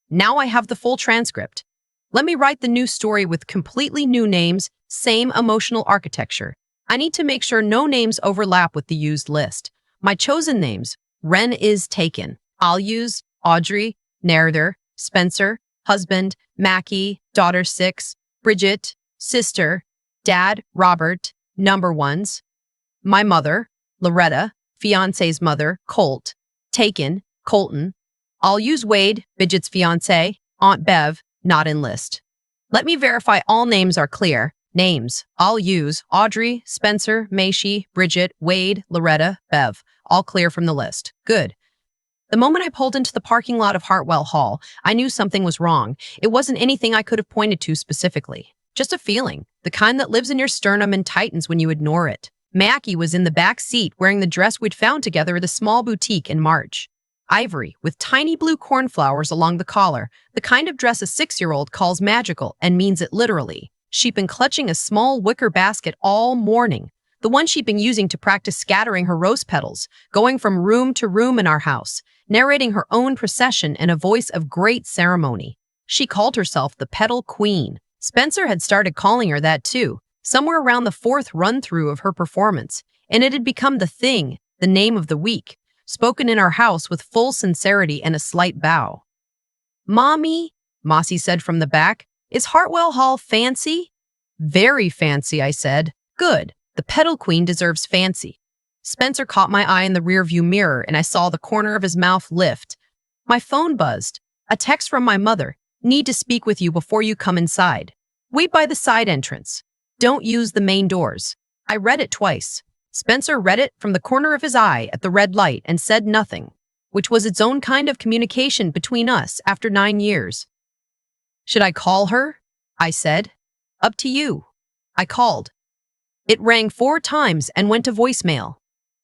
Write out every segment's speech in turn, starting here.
Now I have the full transcript. Let me write the new story with completely new names, same emotional architecture. I need to make sure no names overlap with the used list. My chosen names, Ren is taken. I'll use Audrey, narrator, Spencer, husband, Mackie, daughter 6, Bridget, sister, dad, Robert, number ones, my mother, Loretta, fiance's mother, Colt, taken, Colton. I'll use Wade, Bridget's fiance, Aunt Bev, not in list. Let me verify all names are clear. Names. I'll use Audrey, Spencer, Macy, Bridget, Wade, Loretta, Bev. All clear from the list. Good. The moment I pulled into the parking lot of Hartwell Hall, I knew something was wrong. It wasn't anything I could have pointed to specifically. Just a feeling, the kind that lives in your sternum and tightens when you ignore it. Mackie was in the back seat wearing the dress we'd found together at a small boutique in March. Ivory, with tiny blue cornflowers along the collar, the kind of dress a 6-year-old calls magical and means it literally. She'd been clutching a small wicker basket all morning, the one she'd been using to practice scattering her rose petals, going from room to room in our house, narrating her own procession in a voice of great ceremony. She called herself the Petal Queen. Spencer had started calling her that too, somewhere around the 4th run-through of her performance, and it had become the name of the week, spoken in our house with full sincerity and a slight bow. "Mommy," Mossy said from the back, "is Hartwell Hall fancy?" "Very fancy," I said. "Good. The Petal Queen deserves fancy." Spencer caught my eye in the rearview mirror, and I saw the corner of his mouth lift. My phone buzzed. A text from my mother. "Need to speak with you before you come inside. Wait by the side entrance. Don't use the main doors." I read it twice. Spencer read it from the corner of his eye at the red light and said nothing, which was its own kind of communication between us after 9 years. "Should I call her?" I said. "Up to you." I called. It rang 4 times and went to voicemail.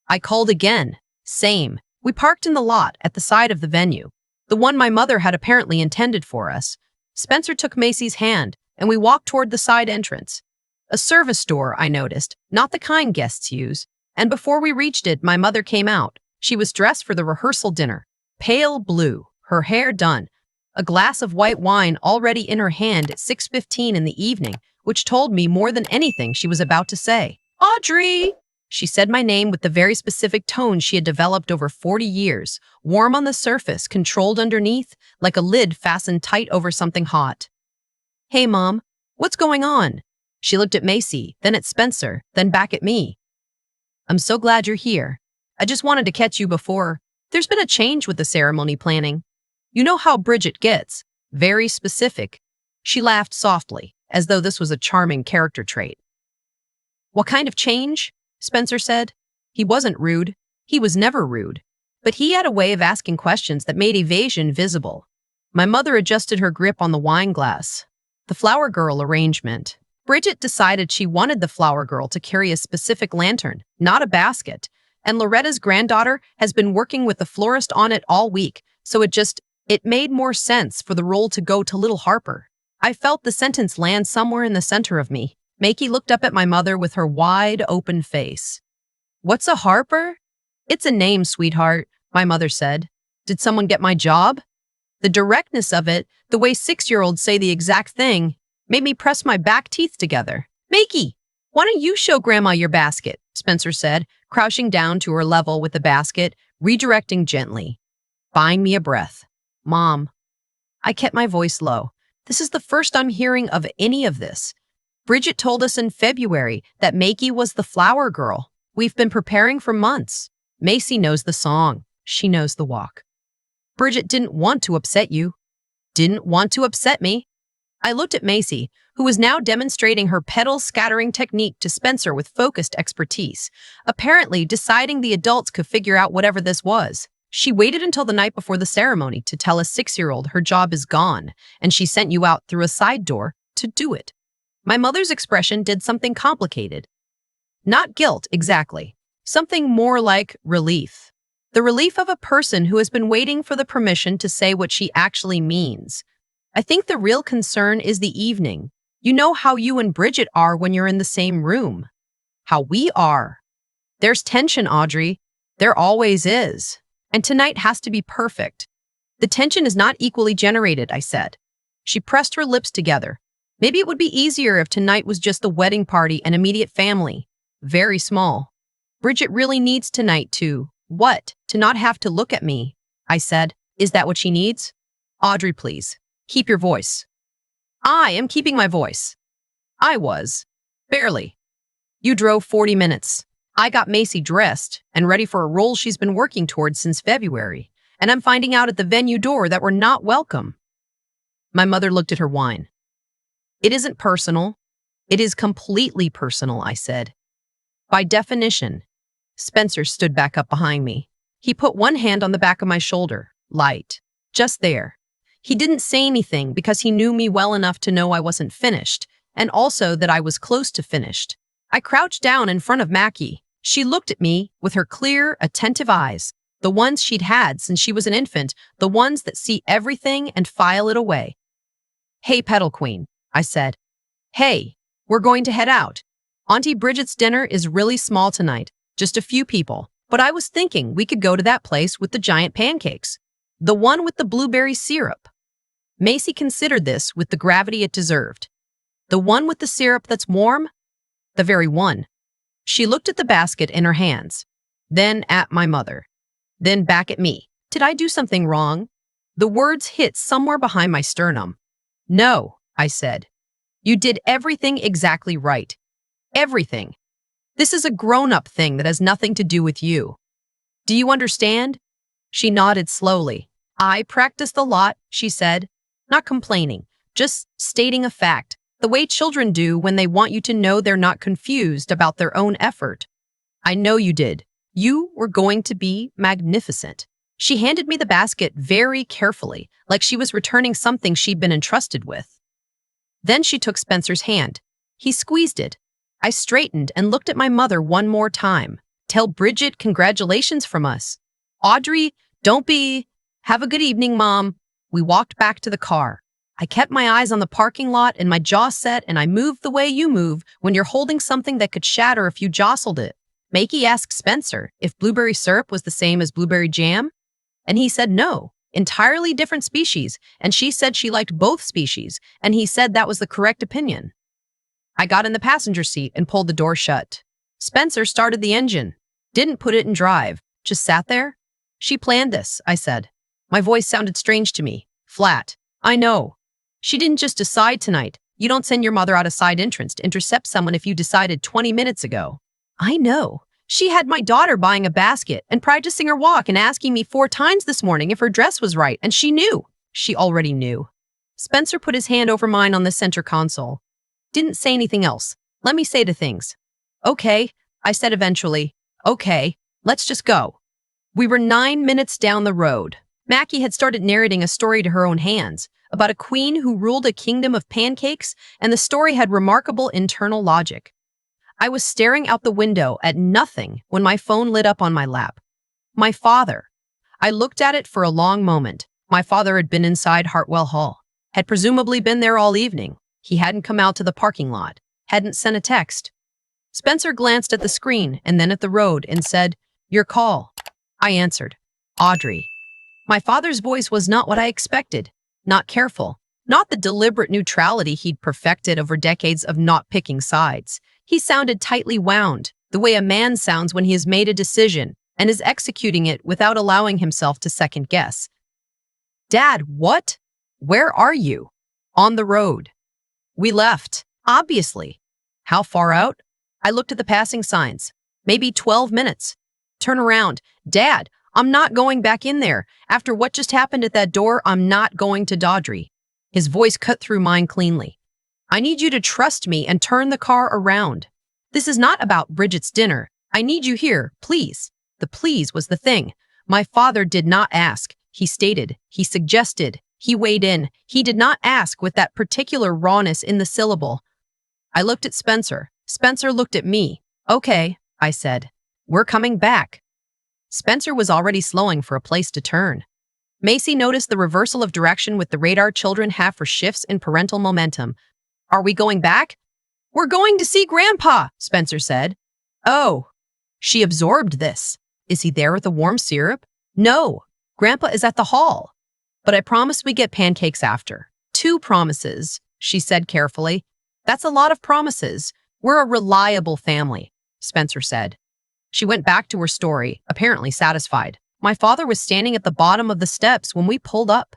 I called again. Same. We parked in the lot at the side of the venue, the one my mother had apparently intended for us. Spencer took Macy's hand, and we walked toward the side entrance. A service door, I noticed, not the kind guests use. And before we reached it, my mother came out. She was dressed for the rehearsal dinner. Pale blue, her hair done, a glass of white wine already in her hand at 6:15 in the evening, which told me more than anything she was about to say. "Audrey!" She said my name with the very specific tone she had developed over 40 years, warm on the surface, controlled underneath, like a lid fastened tight over something hot. "Hey, Mom, what's going on?" She looked at Macy, then at Spencer, then back at me. "I'm so glad you're here. I just wanted to catch you before. There's been a change with the ceremony planning. You know how Bridget gets. Very specific." She laughed softly, as though this was a charming character trait. "What kind of change?" Spencer said. He wasn't rude. He was never rude. But he had a way of asking questions that made evasion visible. My mother adjusted her grip on the wine glass. "The flower girl arrangement. Bridget decided she wanted the flower girl to carry a specific lantern, not a basket. And Loretta's granddaughter has been working with the florist on it all week, so it made more sense for the role to go to little Harper." I felt the sentence land somewhere in the center of me. Makey looked up at my mother with her wide open face. "What's a Harper?" "It's a name, sweetheart," my mother said. "Did someone get my job?" The directness of it, the way 6-year-olds say the exact thing, made me press my back teeth together. "Makey, why don't you show Grandma your basket?" Spencer said, crouching down to her level with the basket, redirecting gently. Buying me a breath. "Mom." I kept my voice low. "This is the first I'm hearing of any of this. Bridget told us in February that Makey was the flower girl. We've been preparing for months. Macy knows the song. She knows the walk. Bridget didn't want to upset you. Didn't want to upset me." I looked at Macy, who was now demonstrating her petal scattering technique to Spencer with focused expertise, apparently deciding the adults could figure out whatever this was. "She waited until the night before the ceremony to tell a 6-year-old her job is gone, and she sent you out through a side door to do it." My mother's expression did something complicated. Not guilt, exactly. Something more like relief. The relief of a person who has been waiting for the permission to say what she actually means. I think the real concern is the evening. You know how you and Bridget are when you're in the same room. How we are. There's tension, Audrey. There always is. And tonight has to be perfect. The tension is not equally generated, I said. She pressed her lips together. Maybe it would be easier if tonight was just the wedding party and immediate family. Very small. Bridget really needs tonight to, what? To not have to look at me, I said. Is that what she needs? Audrey, please. Keep your voice. I am keeping my voice. I was. Barely. You drove 40 minutes. I got Macy dressed and ready for a role she's been working towards since February, and I'm finding out at the venue door that we're not welcome. My mother looked at her wine. It isn't personal. It is completely personal, I said. By definition. Spencer stood back up behind me. He put one hand on the back of my shoulder, light, just there. He didn't say anything because he knew me well enough to know I wasn't finished, and also that I was close to finished. I crouched down in front of Mackie. She looked at me with her clear, attentive eyes, the ones she'd had since she was an infant, the ones that see everything and file it away. Hey, Petal Queen, I said. Hey, we're going to head out. Auntie Bridget's dinner is really small tonight, just a few people, but I was thinking we could go to that place with the giant pancakes, the one with the blueberry syrup. Macy considered this with the gravity it deserved. The one with the syrup that's warm? The very one. She looked at the basket in her hands, then at my mother, then back at me. Did I do something wrong? The words hit somewhere behind my sternum. No, I said. You did everything exactly right. Everything. This is a grown-up thing that has nothing to do with you. Do you understand? She nodded slowly. I practiced a lot, she said. Not complaining, just stating a fact, the way children do when they want you to know they're not confused about their own effort. I know you did. You were going to be magnificent. She handed me the basket very carefully, like she was returning something she'd been entrusted with. Then she took Spencer's hand. He squeezed it. I straightened and looked at my mother one more time. Tell Bridget congratulations from us. Audrey, don't be. Have a good evening, Mom. We walked back to the car. I kept my eyes on the parking lot and my jaw set, and I moved the way you move when you're holding something that could shatter if you jostled it. Makey asked Spencer if blueberry syrup was the same as blueberry jam, and he said no, entirely different species, and she said she liked both species, and he said that was the correct opinion. I got in the passenger seat and pulled the door shut. Spencer started the engine, didn't put it in drive, just sat there. She planned this, I said. My voice sounded strange to me, flat. I know. She didn't just decide tonight. You don't send your mother out a side entrance to intercept someone if you decided 20 minutes ago. I know. She had my daughter buying a basket and practicing her walk and asking me 4 times this morning if her dress was right, and she knew. She already knew. Spencer put his hand over mine on the center console. Didn't say anything else. Let me say the things. Okay, I said eventually. Okay, let's just go. We were 9 minutes down the road. Mackie had started narrating a story to her own hands about a queen who ruled a kingdom of pancakes, and the story had remarkable internal logic. I was staring out the window at nothing when my phone lit up on my lap. My father. I looked at it for a long moment. My father had been inside Hartwell Hall, had presumably been there all evening. He hadn't come out to the parking lot, hadn't sent a text. Spencer glanced at the screen and then at the road and said, "Your call." I answered, "Audrey." My father's voice was not what I expected, not careful, not the deliberate neutrality he'd perfected over decades of not picking sides. He sounded tightly wound, the way a man sounds when he has made a decision and is executing it without allowing himself to second guess. "Dad, what? Where are you?" "On the road." "We left, obviously." "How far out?" I looked at the passing signs. "Maybe 12 minutes. "Turn around." "Dad, I'm not going back in there. After what just happened at that door, I'm not going to Audrey." His voice cut through mine cleanly. "I need you to trust me and turn the car around. This is not about Bridget's dinner. I need you here, please." The please was the thing. My father did not ask. He stated. He suggested. He weighed in. He did not ask with that particular rawness in the syllable. I looked at Spencer. Spencer looked at me. "Okay," I said. "We're coming back." Spencer was already slowing for a place to turn. Macy noticed the reversal of direction with the radar children have for shifts in parental momentum. "Are we going back?" "We're going to see Grandpa," Spencer said. "Oh." She absorbed this. "Is he there with the warm syrup?" "No. Grandpa is at the hall." But I promise we get pancakes after. 2 promises, she said carefully. That's a lot of promises. We're a reliable family, Spencer said. She went back to her story, apparently satisfied. My father was standing at the bottom of the steps when we pulled up.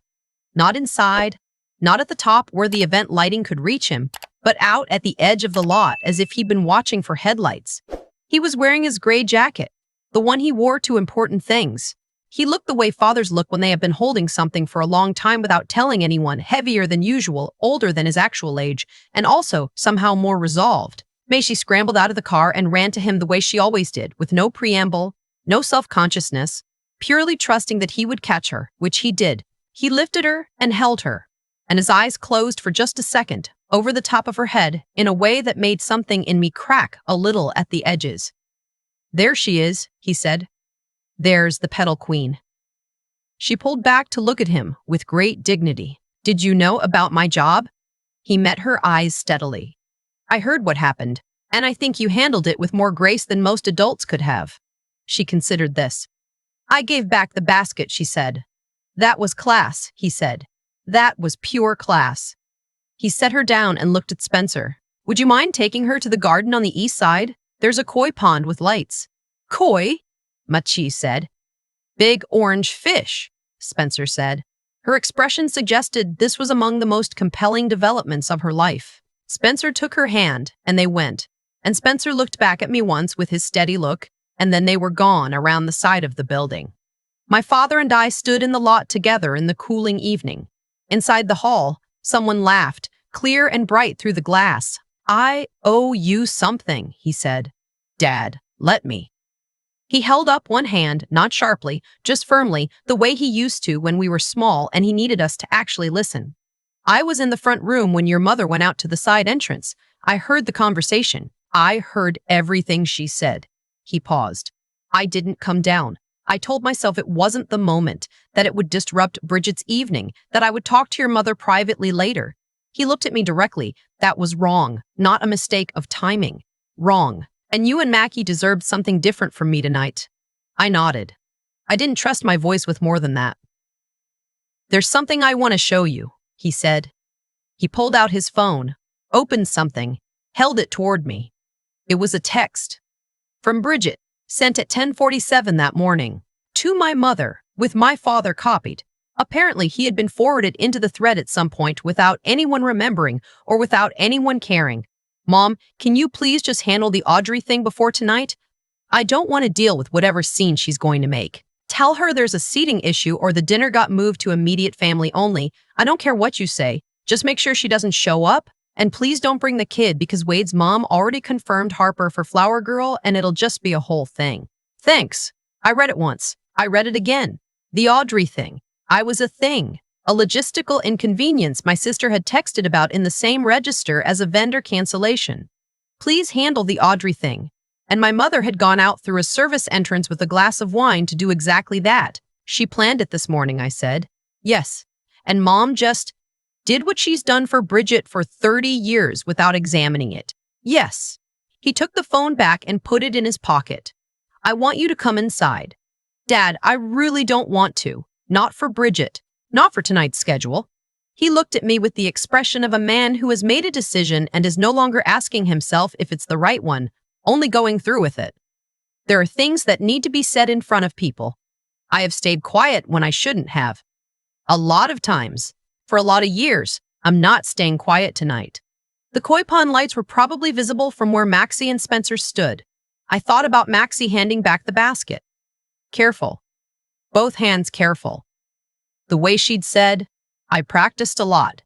Not inside, not at the top where the event lighting could reach him, but out at the edge of the lot as if he'd been watching for headlights. He was wearing his gray jacket, the one he wore to important things. He looked the way fathers look when they have been holding something for a long time without telling anyone, heavier than usual, older than his actual age, and also somehow more resolved. She scrambled out of the car and ran to him the way she always did, with no preamble, no self-consciousness, purely trusting that he would catch her, which he did. He lifted her and held her, and his eyes closed for just a second, over the top of her head, in a way that made something in me crack a little at the edges. There she is, he said. There's the petal queen. She pulled back to look at him with great dignity. Did you know about my job? He met her eyes steadily. I heard what happened, and I think you handled it with more grace than most adults could have. She considered this. I gave back the basket, she said. That was class, he said. That was pure class. He set her down and looked at Spencer. Would you mind taking her to the garden on the east side? There's a koi pond with lights. Koi? Machi said. Big orange fish, Spencer said. Her expression suggested this was among the most compelling developments of her life. Spencer took her hand, and they went. And Spencer looked back at me once with his steady look, and then they were gone around the side of the building. My father and I stood in the lot together in the cooling evening. Inside the hall, someone laughed, clear and bright through the glass. I owe you something, he said. Dad, let me. He held up one hand, not sharply, just firmly, the way he used to when we were small and he needed us to actually listen. I was in the front room when your mother went out to the side entrance. I heard the conversation. I heard everything she said. He paused. I didn't come down. I told myself it wasn't the moment, that it would disrupt Bridget's evening, that I would talk to your mother privately later. He looked at me directly. That was wrong, not a mistake of timing. Wrong. And you and Mackie deserved something different from me tonight. I nodded. I didn't trust my voice with more than that. There's something I want to show you, he said. He pulled out his phone, opened something, held it toward me. It was a text. From Bridget, sent at 10:47 that morning. To my mother, with my father copied. Apparently, he had been forwarded into the thread at some point without anyone remembering or without anyone caring. Mom, can you please just handle the Audrey thing before tonight? I don't want to deal with whatever scene she's going to make. Tell her there's a seating issue or the dinner got moved to immediate family only. I don't care what you say. Just make sure she doesn't show up. And please don't bring the kid because Wade's mom already confirmed Harper for Flower Girl and it'll just be a whole thing. Thanks. I read it once. I read it again. The Audrey thing. I was a thing. A logistical inconvenience my sister had texted about in the same register as a vendor cancellation. Please handle the Audrey thing. And my mother had gone out through a service entrance with a glass of wine to do exactly that. She planned it this morning, I said. Yes. And Mom just did what she's done for Bridget for 30 years without examining it. Yes. He took the phone back and put it in his pocket. I want you to come inside. Dad, I really don't want to. Not for Bridget. Not for tonight's schedule. He looked at me with the expression of a man who has made a decision and is no longer asking himself if it's the right one, only going through with it. There are things that need to be said in front of people. I have stayed quiet when I shouldn't have. A lot of times. For a lot of years, I'm not staying quiet tonight. The koi pond lights were probably visible from where Maxie and Spencer stood. I thought about Maxie handing back the basket. Careful. Both hands careful. The way she'd said, I practiced a lot.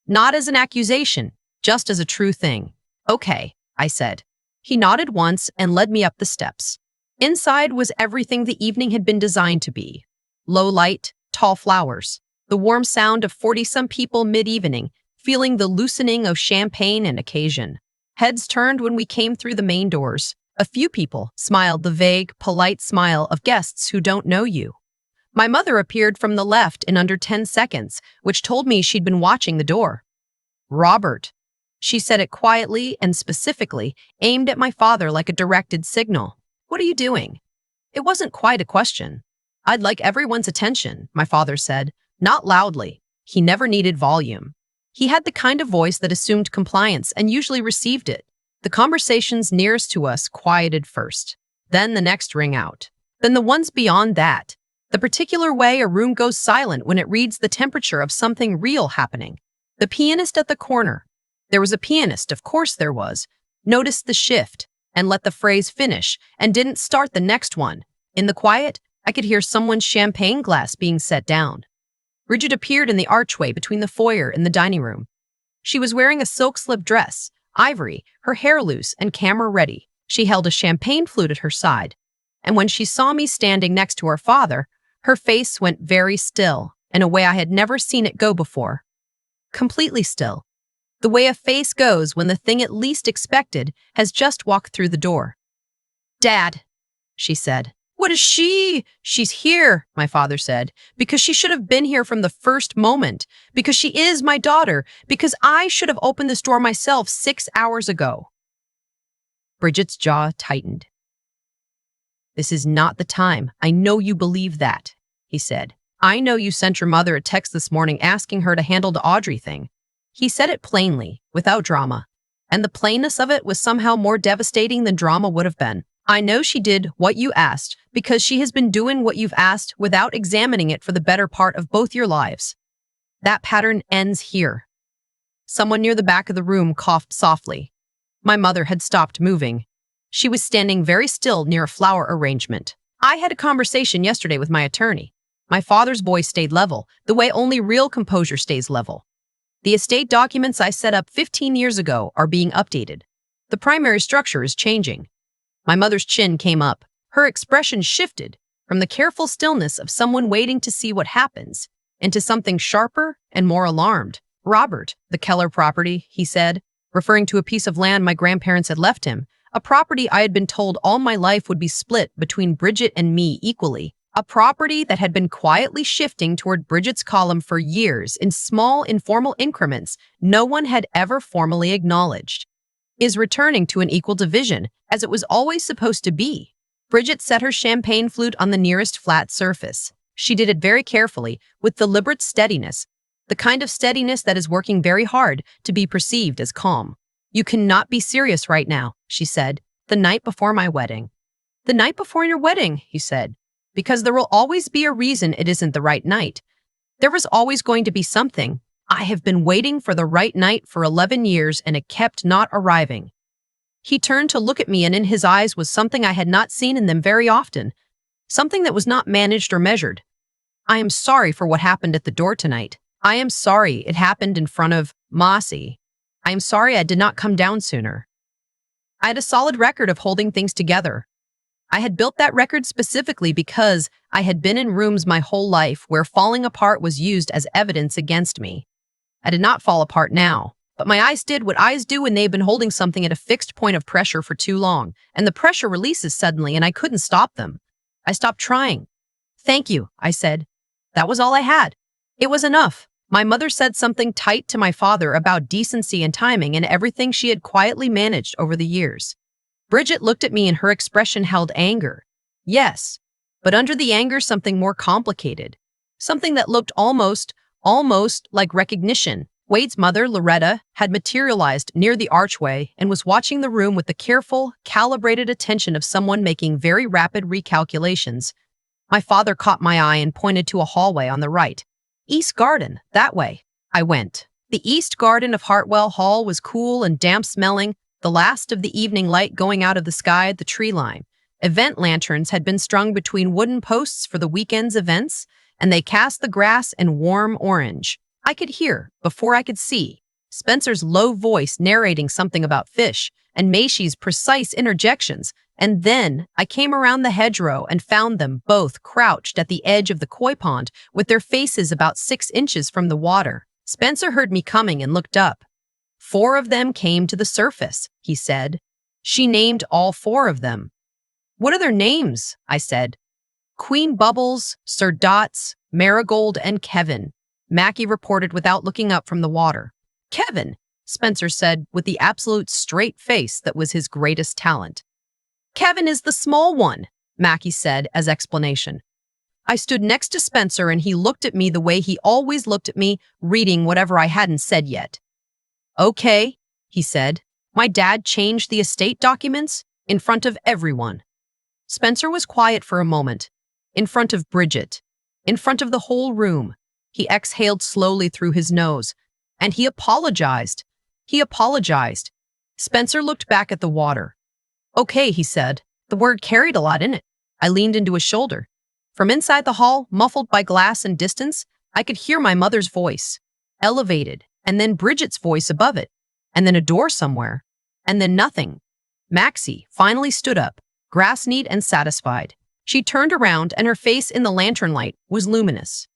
Not as an accusation, just as a true thing. Okay, I said. He nodded once and led me up the steps. Inside was everything the evening had been designed to be. Low light, tall flowers, the warm sound of 40-some people mid-evening, feeling the loosening of champagne and occasion. Heads turned when we came through the main doors. A few people smiled the vague, polite smile of guests who don't know you. My mother appeared from the left in under 10 seconds, which told me she'd been watching the door. Robert. She said it quietly and specifically, aimed at my father like a directed signal. What are you doing? It wasn't quite a question. I'd like everyone's attention, my father said, Not loudly. He never needed volume. He had the kind of voice that assumed compliance and usually received it. The conversations nearest to us quieted first, then the next ring out, then the ones beyond that. The particular way a room goes silent when it reads the temperature of something real happening. The pianist at the corner. There was a pianist, of course there was. Noticed the shift and let the phrase finish and didn't start the next one. In the quiet, I could hear someone's champagne glass being set down. Bridget appeared in the archway between the foyer and the dining room. She was wearing a silk slip dress, ivory, her hair loose and camera ready. She held a champagne flute at her side. And when she saw me standing next to her father, her face went very still, in a way I had never seen it go before. Completely still. The way a face goes when the thing it least expected has just walked through the door. "Dad," she said. "What is she?" "She's here," my father said, "because she should have been here from the first moment, because she is my daughter, because I should have opened this door myself 6 hours ago." Bridget's jaw tightened. "This is not the time. I know you believe that," he said. "I know you sent your mother a text this morning asking her to handle the Audrey thing." He said it plainly, without drama, and the plainness of it was somehow more devastating than drama would have been. "I know she did what you asked because she has been doing what you've asked without examining it for the better part of both your lives. That pattern ends here." Someone near the back of the room coughed softly. My mother had stopped moving. She was standing very still near a flower arrangement. "I had a conversation yesterday with my attorney." My father's voice stayed level, the way only real composure stays level. "The estate documents I set up 15 years ago are being updated. The primary structure is changing." My mother's chin came up. Her expression shifted from the careful stillness of someone waiting to see what happens into something sharper and more alarmed. "Robert, the Keller property," he said, referring to a piece of land my grandparents had left him, a property I had been told all my life would be split between Bridget and me equally. A property that had been quietly shifting toward Bridget's column for years in small, informal increments no one had ever formally acknowledged, is returning to an equal division, as it was always supposed to be. Bridget set her champagne flute on the nearest flat surface. She did it very carefully, with deliberate steadiness, the kind of steadiness that is working very hard to be perceived as calm. "You cannot be serious right now," she said, "the night before my wedding." "The night before your wedding," he said. "Because there will always be a reason it isn't the right night. There was always going to be something. I have been waiting for the right night for 11 years and it kept not arriving." He turned to look at me and in his eyes was something I had not seen in them very often, something that was not managed or measured. "I am sorry for what happened at the door tonight. I am sorry it happened in front of Mossy. I am sorry I did not come down sooner." I had a solid record of holding things together. I had built that record specifically because I had been in rooms my whole life where falling apart was used as evidence against me. I did not fall apart now, but my eyes did what eyes do when they've been holding something at a fixed point of pressure for too long, and the pressure releases suddenly and I couldn't stop them. I stopped trying. "Thank you," I said. That was all I had. It was enough. My mother said something tight to my father about decency and timing and everything she had quietly managed over the years. Bridget looked at me and her expression held anger. Yes, but under the anger something more complicated. Something that looked almost like recognition. Wade's mother, Loretta, had materialized near the archway and was watching the room with the careful, calibrated attention of someone making very rapid recalculations. My father caught my eye and pointed to a hallway on the right. "East Garden, that way." I went. The East Garden of Hartwell Hall was cool and damp-smelling, the last of the evening light going out of the sky at the tree line. Event lanterns had been strung between wooden posts for the weekend's events, and they cast the grass in warm orange. I could hear, before I could see, Spencer's low voice narrating something about fish, and Maishi's precise interjections, and then I came around the hedgerow and found them both crouched at the edge of the koi pond with their faces about 6 inches from the water. Spencer heard me coming and looked up. 4 of them came to the surface, he said. She named all 4 of them. "What are their names?" I said. "Queen Bubbles, Sir Dots, Marigold, and Kevin," Mackie reported without looking up from the water. "Kevin," Spencer said with the absolute straight face that was his greatest talent. "Kevin is the small one," Mackie said as explanation. I stood next to Spencer and he looked at me the way he always looked at me, reading whatever I hadn't said yet. "Okay," he said. "My dad changed the estate documents in front of everyone." Spencer was quiet for a moment. In front of Bridget. In front of the whole room. He exhaled slowly through his nose. And he apologized. He apologized. Spencer looked back at the water. "Okay," he said. The word carried a lot in it. I leaned into his shoulder. From inside the hall, muffled by glass and distance, I could hear my mother's voice. Elevated, and then Bridget's voice above it. And then a door somewhere. And then nothing. Maxie finally stood up, grass-neat and satisfied. She turned around and her face in the lantern light was luminous.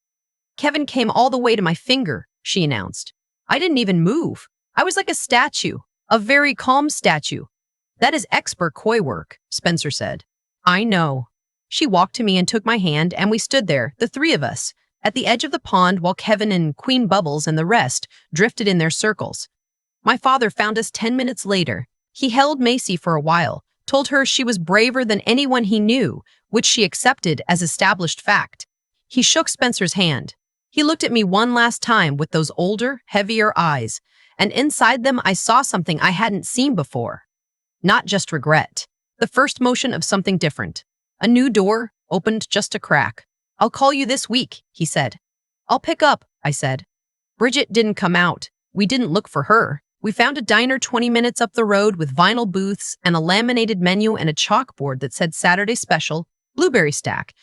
"Kevin came all the way to my finger," she announced. "I didn't even move. I was like a statue, a very calm statue." "That is expert koi work," Spencer said. "I know." She walked to me and took my hand, and we stood there, the three of us, at the edge of the pond while Kevin and Queen Bubbles and the rest drifted in their circles. My father found us 10 minutes later. He held Macy for a while, told her she was braver than anyone he knew, which she accepted as established fact. He shook Spencer's hand. He looked at me one last time with those older, heavier eyes, and inside them I saw something I hadn't seen before. Not just regret. The first motion of something different. A new door opened just a crack. "I'll call you this week," he said. "I'll pick up," I said. Bridget didn't come out. We didn't look for her. We found a diner 20 minutes up the road with vinyl booths and a laminated menu and a chalkboard that said Saturday Special, blueberry stack.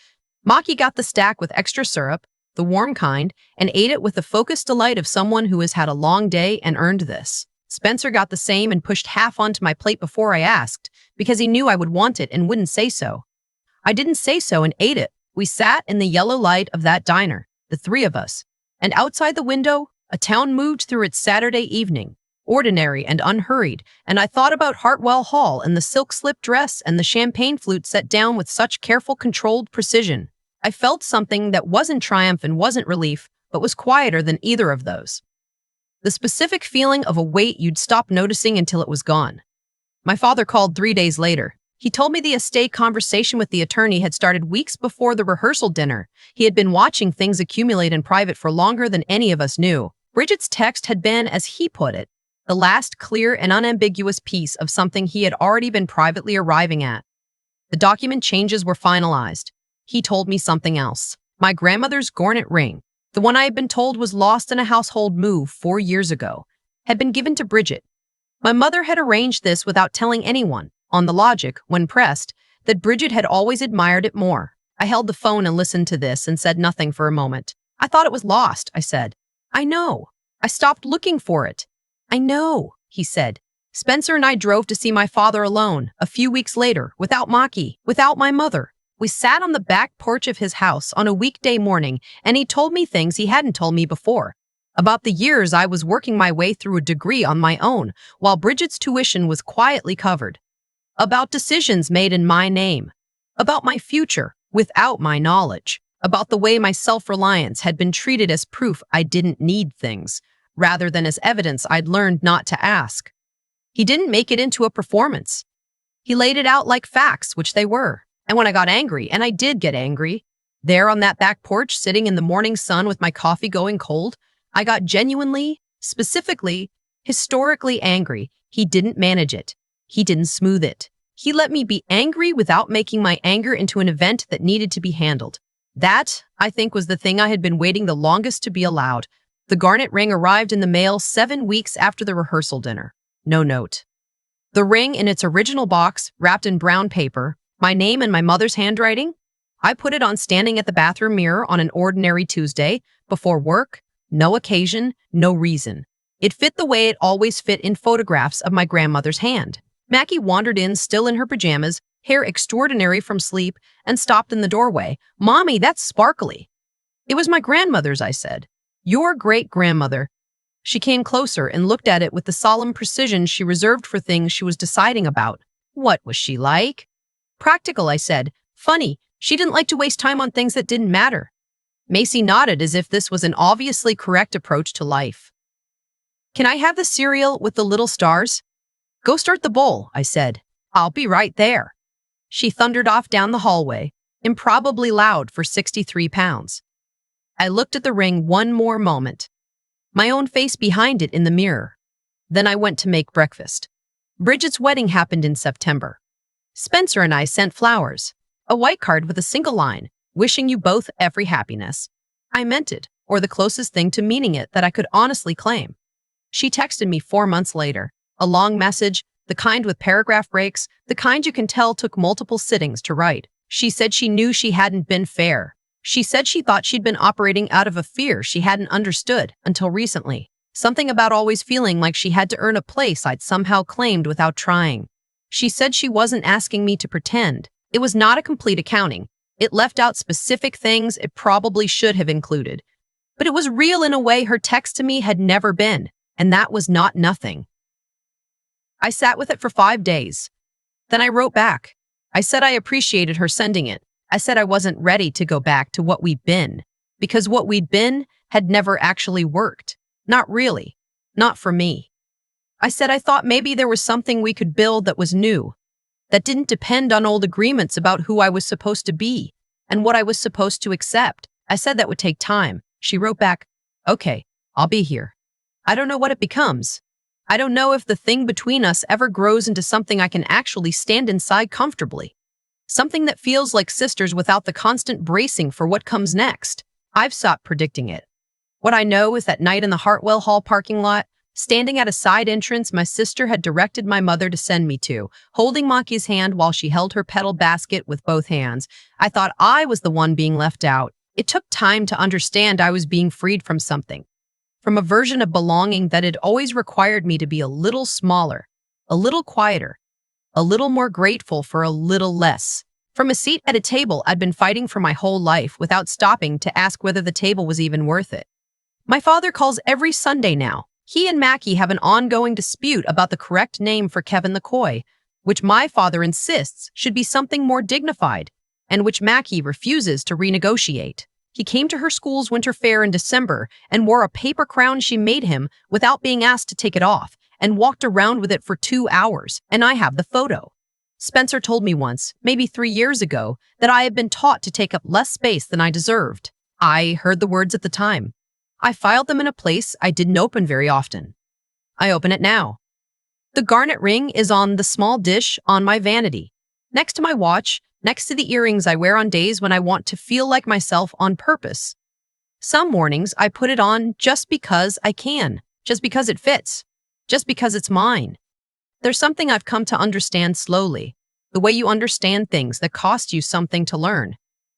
Maki got the stack with extra syrup, the warm kind, and ate it with the focused delight of someone who has had a long day and earned this. Spencer got the same and pushed half onto my plate before I asked, because he knew I would want it and wouldn't say so. I didn't say so and ate it. We sat in the yellow light of that diner, the three of us, and outside the window, a town moved through its Saturday evening, ordinary and unhurried, and I thought about Hartwell Hall and the silk slip dress and the champagne flute set down with such careful, controlled precision. I felt something that wasn't triumph and wasn't relief, but was quieter than either of those. The specific feeling of a weight you'd stop noticing until it was gone. My father called 3 days later. He told me the estate conversation with the attorney had started weeks before the rehearsal dinner. He had been watching things accumulate in private for longer than any of us knew. Bridget's text had been, as he put it, the last clear and unambiguous piece of something he had already been privately arriving at. The document changes were finalized. He told me something else. My grandmother's garnet ring, the one I had been told was lost in a household move 4 years ago, had been given to Bridget. My mother had arranged this without telling anyone, on the logic, when pressed, that Bridget had always admired it more. I held the phone and listened to this and said nothing for a moment. "I thought it was lost," I said. "I know. I stopped looking for it." "I know," he said. Spencer and I drove to see my father alone, a few weeks later, without Maki, without my mother. We sat on the back porch of his house on a weekday morning, and he told me things he hadn't told me before. About the years I was working my way through a degree on my own, while Bridget's tuition was quietly covered. About decisions made in my name. About my future, without my knowledge. About the way my self-reliance had been treated as proof I didn't need things, rather than as evidence I'd learned not to ask. He didn't make it into a performance. He laid it out like facts, which they were. And when I got angry, and I did get angry, there on that back porch, sitting in the morning sun with my coffee going cold, I got genuinely, specifically, historically angry. He didn't manage it. He didn't smooth it. He let me be angry without making my anger into an event that needed to be handled. That, I think, was the thing I had been waiting the longest to be allowed. The garnet ring arrived in the mail 7 weeks after the rehearsal dinner. No note. The ring in its original box, wrapped in brown paper, my name and my mother's handwriting. I put it on standing at the bathroom mirror on an ordinary Tuesday, before work, no occasion, no reason. It fit the way it always fit in photographs of my grandmother's hand. Mackie wandered in, still in her pajamas, hair extraordinary from sleep, and stopped in the doorway. "Mommy, that's sparkly." "It was my grandmother's," I said. "Your great-grandmother." She came closer and looked at it with the solemn precision she reserved for things she was deciding about. "What was she like?" "Practical," I said. "Funny. She didn't like to waste time on things that didn't matter." Macy nodded as if this was an obviously correct approach to life. "Can I have the cereal with the little stars?" "Go start the bowl," I said. "I'll be right there." She thundered off down the hallway. improbably loud for 63 pounds. I looked at the ring one more moment, my own face behind it in the mirror. Then I went to make breakfast. Bridget's wedding happened in September. Spencer and I sent flowers, a white card with a single line, wishing you both every happiness. I meant it, or the closest thing to meaning it that I could honestly claim. She texted me 4 months later, a long message, the kind with paragraph breaks, the kind you can tell took multiple sittings to write. She said she knew she hadn't been fair. She said she thought she'd been operating out of a fear she hadn't understood until recently. Something about always feeling like she had to earn a place I'd somehow claimed without trying. She said she wasn't asking me to pretend. It was not a complete accounting. It left out specific things it probably should have included. But it was real in a way her text to me had never been, and that was not nothing. I sat with it for 5 days. Then I wrote back. I said I appreciated her sending it. I said I wasn't ready to go back to what we'd been, because what we'd been had never actually worked. Not really. Not for me. I said I thought maybe there was something we could build that was new, that didn't depend on old agreements about who I was supposed to be and what I was supposed to accept. I said that would take time. She wrote back, "Okay, I'll be here. I don't know what it becomes. I don't know if the thing between us ever grows into something I can actually stand inside comfortably. Something that feels like sisters without the constant bracing for what comes next. I've stopped predicting it. What I know is that night in the Hartwell Hall parking lot, standing at a side entrance my sister had directed my mother to send me to, holding Maki's hand while she held her petal basket with both hands, I thought I was the one being left out. It took time to understand I was being freed from something, from a version of belonging that had always required me to be a little smaller, a little quieter, a little more grateful for a little less. From a seat at a table I'd been fighting for my whole life without stopping to ask whether the table was even worth it. My father calls every Sunday now. He and Mackie have an ongoing dispute about the correct name for Kevin the Coy, which my father insists should be something more dignified, and which Mackie refuses to renegotiate. He came to her school's winter fair in December and wore a paper crown she made him without being asked to take it off, and walked around with it for 2 hours, and I have the photo. Spencer told me once, maybe 3 years ago, that I had been taught to take up less space than I deserved. I heard the words at the time. I filed them in a place I didn't open very often. I open it now. The garnet ring is on the small dish on my vanity, next to my watch, next to the earrings I wear on days when I want to feel like myself on purpose. Some mornings I put it on just because I can, just because it fits, just because it's mine. There's something I've come to understand slowly. The way you understand things that cost you something to learn.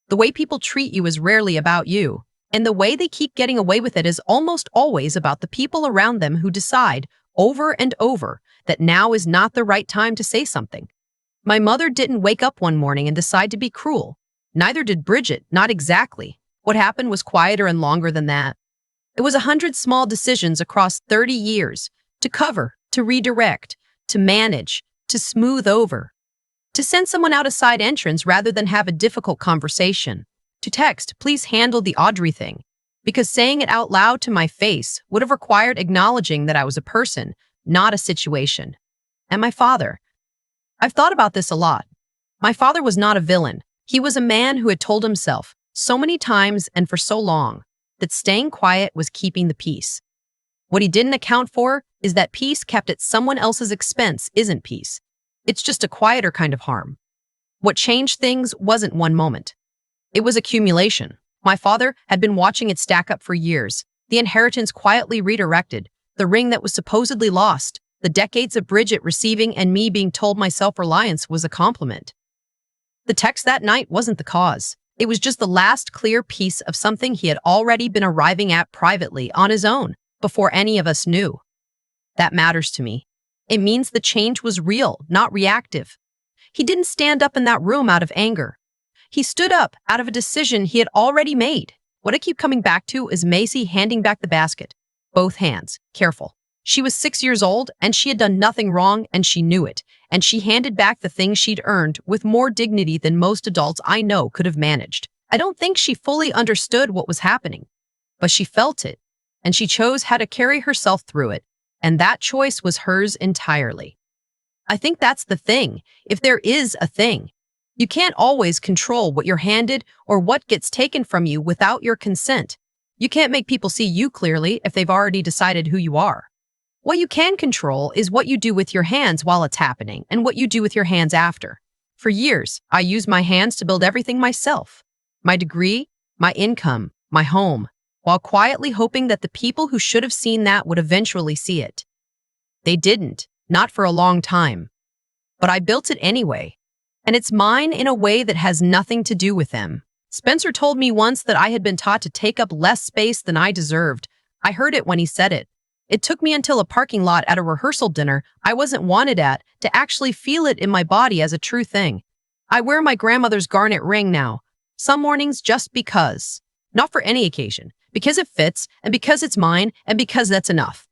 The way people treat you is rarely about you. And the way they keep getting away with it is almost always about the people around them who decide, over and over, that now is not the right time to say something. My mother didn't wake up one morning and decide to be cruel. Neither did Bridget, not exactly. What happened was quieter and longer than that. It was 100 small decisions across 30 years, to cover, to redirect, to manage, to smooth over. To send someone out a side entrance rather than have a difficult conversation. To text, "Please handle the Audrey thing," because saying it out loud to my face would have required acknowledging that I was a person, not a situation. And my father. I've thought about this a lot. My father was not a villain. He was a man who had told himself, so many times and for so long, that staying quiet was keeping the peace. What he didn't account for is that peace kept at someone else's expense isn't peace. It's just a quieter kind of harm. What changed things wasn't one moment. It was accumulation. My father had been watching it stack up for years. The inheritance quietly redirected, the ring that was supposedly lost, the decades of Bridget receiving and me being told my self-reliance was a compliment. The text that night wasn't the cause. It was just the last clear piece of something he had already been arriving at privately on his own, before any of us knew. That matters to me. It means the change was real, not reactive. He didn't stand up in that room out of anger. He stood up out of a decision he had already made. What I keep coming back to is Macy handing back the basket. Both hands, careful. She was 6 years old, and she had done nothing wrong, and she knew it. And she handed back the thing she'd earned with more dignity than most adults I know could have managed. I don't think she fully understood what was happening, but she felt it, and she chose how to carry herself through it, and that choice was hers entirely. I think that's the thing, if there is a thing. You can't always control what you're handed or what gets taken from you without your consent. You can't make people see you clearly if they've already decided who you are. What you can control is what you do with your hands while it's happening and what you do with your hands after. For years, I used my hands to build everything myself. My degree, my income, my home, while quietly hoping that the people who should have seen that would eventually see it. They didn't, not for a long time. But I built it anyway. And it's mine in a way that has nothing to do with them. Spencer told me once that I had been taught to take up less space than I deserved. I heard it when he said it. It took me until a parking lot at a rehearsal dinner I wasn't wanted at to actually feel it in my body as a true thing. I wear my grandmother's garnet ring now, some mornings just because. Not for any occasion, because it fits and because it's mine and because that's enough.